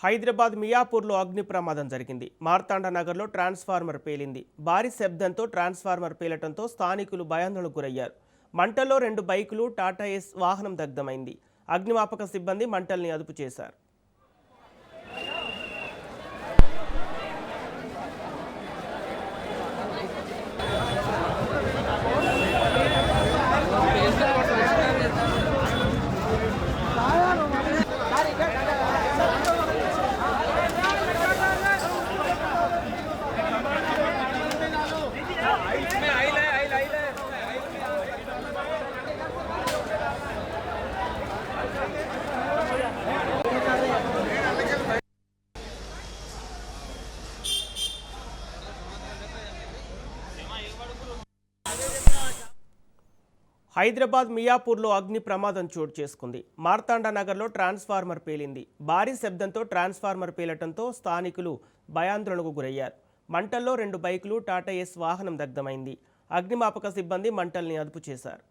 హైదరాబాద్ మియాపూర్లో అగ్ని ప్రమాదం జరిగింది. మార్తాండ నగర్లో ట్రాన్స్ఫార్మర్ పేలింది. భారీ శబ్దంతో ట్రాన్స్ఫార్మర్ పేలటంతో స్థానికులు భయాందోళనకు గురయ్యారు. మంటల్లో 2 బైకులు, టాటా ఏస్ వాహనం దగ్ధమైంది. అగ్నిమాపక సిబ్బంది మంటల్ని అదుపు చేశారు. హైదరాబాద్ మియాపూర్లో అగ్ని ప్రమాదం చోటు చేసుకుంది. మార్తాండ నగర్లో ట్రాన్స్ఫార్మర్ పేలింది. భారీ శబ్దంతో ట్రాన్స్ఫార్మర్ పేలటంతో స్థానికులు భయాందోళనకు గురయ్యారు. మంటల్లో 2 బైకులు, టాటా ఏస్ వాహనం దగ్ధమైంది. అగ్నిమాపక సిబ్బంది మంటల్ని అదుపు చేశారు.